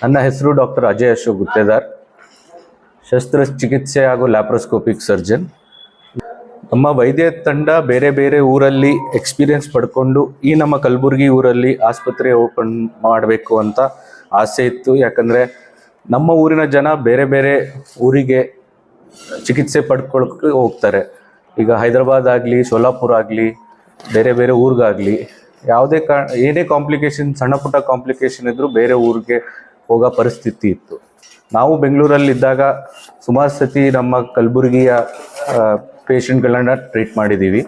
ನನ್ನ ಹೆಸರು ಡಾಕ್ಟರ್ ಅಜಯ್ ಅಶೋಕ್ ಗುತ್ತೇದಾರ್, ಶಸ್ತ್ರಚಿಕಿತ್ಸೆ ಹಾಗೂ ಲ್ಯಾಪ್ರೋಸ್ಕೋಪಿಕ್ ಸರ್ಜನ್. ನಮ್ಮ ವೈದ್ಯ ತಂಡ ಬೇರೆ ಬೇರೆ ಊರಲ್ಲಿ ಎಕ್ಸ್ಪೀರಿಯನ್ಸ್ ಪಡ್ಕೊಂಡು ಈ ನಮ್ಮ ಕಲಬುರಗಿ ಊರಲ್ಲಿ ಆಸ್ಪತ್ರೆ ಓಪನ್ ಮಾಡಬೇಕು ಅಂತ ಆಸೆ ಇತ್ತು. ಯಾಕಂದರೆ ನಮ್ಮ ಊರಿನ ಜನ ಬೇರೆ ಬೇರೆ ಊರಿಗೆ ಚಿಕಿತ್ಸೆ ಪಡ್ಕೊಳಕ್ಕೆ ಹೋಗ್ತಾರೆ. ಈಗ ಹೈದರಾಬಾದ್ ಆಗಲಿ, ಸೋಲಾಪುರ ಆಗಲಿ, ಬೇರೆ ಬೇರೆ ಊರಿಗಾಗಲಿ ಯಾವುದೇ ಏನೇ ಕಾಂಪ್ಲಿಕೇಶನ್, ಸಣ್ಣ ಪುಟ್ಟ ಕಾಂಪ್ಲಿಕೇಶನ್ ಇದ್ದರೂ ಬೇರೆ ಊರಿಗೆ ಹೋಗೋ ಪರಿಸ್ಥಿತಿ ಇತ್ತು. ನಾವು ಬೆಂಗಳೂರಲ್ಲಿದ್ದಾಗ ಸುಮಾರು ಸತಿ ನಮ್ಮ ಕಲಬುರಗಿಯ ಪೇಷಂಟ್ಗಳನ್ನ ಟ್ರೀಟ್ ಮಾಡಿದ್ದೀವಿ.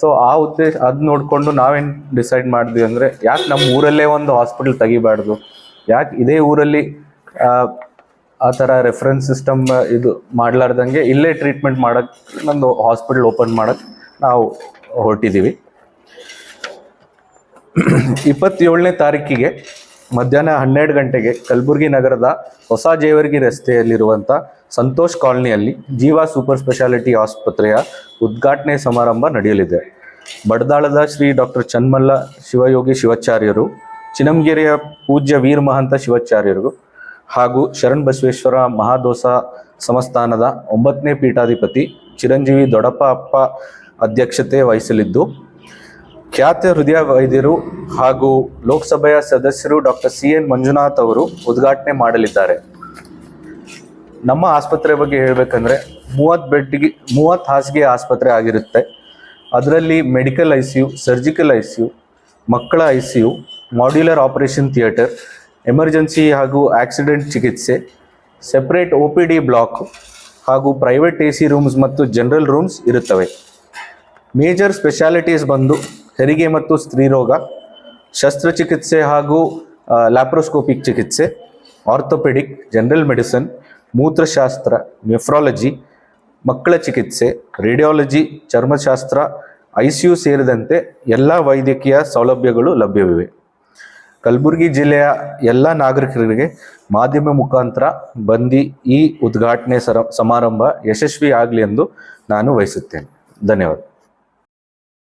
ಸೊ ಆ ಉದ್ದೇಶ ಅದು ನೋಡಿಕೊಂಡು ನಾವೇನು ಡಿಸೈಡ್ ಮಾಡಿದ್ವಿ ಅಂದರೆ, ಯಾಕೆ ನಮ್ಮ ಊರಲ್ಲೇ ಒಂದು ಹಾಸ್ಪಿಟಲ್ ತೆಗಿಬಾರ್ದು, ಯಾಕೆ ಇದೇ ಊರಲ್ಲಿ ಆ ಥರ ರೆಫರೆನ್ಸ್ ಸಿಸ್ಟಮ್ ಇದು ಮಾಡಲಾರ್ದಂಗೆ ಇಲ್ಲೇ ಟ್ರೀಟ್ಮೆಂಟ್ ಮಾಡೋಕ್ಕೆ ಒಂದು ಹಾಸ್ಪಿಟಲ್ ಓಪನ್ ಮಾಡೋಕ್ಕೆ ನಾವು ಹೊರಟಿದ್ದೀವಿ. 27ನೇ ತಾರೀಕಿಗೆ ಮಧ್ಯಾಹ್ನ 12 ಗಂಟೆಗೆ ಕಲಬುರಗಿ ನಗರದ ಹೊಸ ಜೇವರ್ಗಿ ರಸ್ತೆಯಲ್ಲಿರುವಂಥ ಸಂತೋಷ್ ಕಾಲನಿಯಲ್ಲಿ ಜೀವ ಸೂಪರ್ ಸ್ಪೆಷಾಲಿಟಿ ಆಸ್ಪತ್ರೆಯ ಉದ್ಘಾಟನೆ ಸಮಾರಂಭ ನಡೆಯಲಿದೆ. ಬಡದಾಳದ ಶ್ರೀ ಡಾಕ್ಟರ್ ಚನ್ಮಲ್ಲ ಶಿವಯೋಗಿ ಶಿವಾಚಾರ್ಯರು, ಚಿನಂಗೆರೆಯ ಪೂಜ್ಯ ವೀರ ಮಹಂತ ಶಿವಾಚಾರ್ಯರು ಹಾಗೂ ಶರಣ್ ಬಸವೇಶ್ವರ ಮಹಾದೋಸ ಸಂಸ್ಥಾನದ 9ನೇ ಪೀಠಾಧಿಪತಿ ಚಿರಂಜೀವಿ ದೊಡ್ಡಪ್ಪ ಅಪ್ಪ ಅಧ್ಯಕ್ಷತೆ ವಹಿಸಲಿದ್ದು, ಖ್ಯಾತ ಹೃದಯ ವೈದ್ಯರು ಹಾಗೂ ಲೋಕಸಭೆಯ ಸದಸ್ಯರು ಡಾಕ್ಟರ್ CN ಮಂಜುನಾಥ್ ಅವರು ಉದ್ಘಾಟನೆ ಮಾಡಲಿದ್ದಾರೆ. ನಮ್ಮ ಆಸ್ಪತ್ರೆ ಬಗ್ಗೆ ಹೇಳಬೇಕಂದ್ರೆ 30 ಹಾಸಿಗೆ ಆಸ್ಪತ್ರೆ ಆಗಿರುತ್ತೆ. ಅದರಲ್ಲಿ ಮೆಡಿಕಲ್ ICU, ಸರ್ಜಿಕಲ್ ICU, ಮಕ್ಕಳ ICU, modular operation theatre, emergency ಹಾಗೂ ಆಕ್ಸಿಡೆಂಟ್ ಚಿಕಿತ್ಸೆ, ಸೆಪರೇಟ್ OPD ಬ್ಲಾಕ್ ಹಾಗೂ ಪ್ರೈವೇಟ್ AC ರೂಮ್ಸ್ ಮತ್ತು ಜನರಲ್ ರೂಮ್ಸ್ ಇರುತ್ತವೆ. ಮೇಜರ್ ಸ್ಪೆಷಾಲಿಟೀಸ್ ಬಂದು ಹೆರಿಗೆ ಮತ್ತು ಸ್ತ್ರೀರೋಗ, ಶಸ್ತ್ರಚಿಕಿತ್ಸೆ ಹಾಗೂ ಲ್ಯಾಪ್ರೋಸ್ಕೋಪಿಕ್ ಚಿಕಿತ್ಸೆ, ಆರ್ಥೋಪೆಡಿಕ್, ಜನರಲ್ ಮೆಡಿಸಿನ್, ಮೂತ್ರಶಾಸ್ತ್ರ, ನೆಫ್ರಾಲಜಿ, ಮಕ್ಕಳ ಚಿಕಿತ್ಸೆ, ರೇಡಿಯಾಲಜಿ, ಚರ್ಮಶಾಸ್ತ್ರ, ICU ಸೇರಿದಂತೆ ಎಲ್ಲ ವೈದ್ಯಕೀಯ ಸೌಲಭ್ಯಗಳು ಲಭ್ಯವಿವೆ. ಕಲಬುರಗಿ ಜಿಲ್ಲೆಯ ಎಲ್ಲ ನಾಗರಿಕರಿಗೆ ಮಾಧ್ಯಮ ಮುಖಾಂತರ ಬಂದು ಈ ಉದ್ಘಾಟನೆ ಸಮಾರಂಭ ಯಶಸ್ವಿ ಆಗಲಿ ಎಂದು ನಾನು ಬಯಸುತ್ತೇನೆ. ಧನ್ಯವಾದ.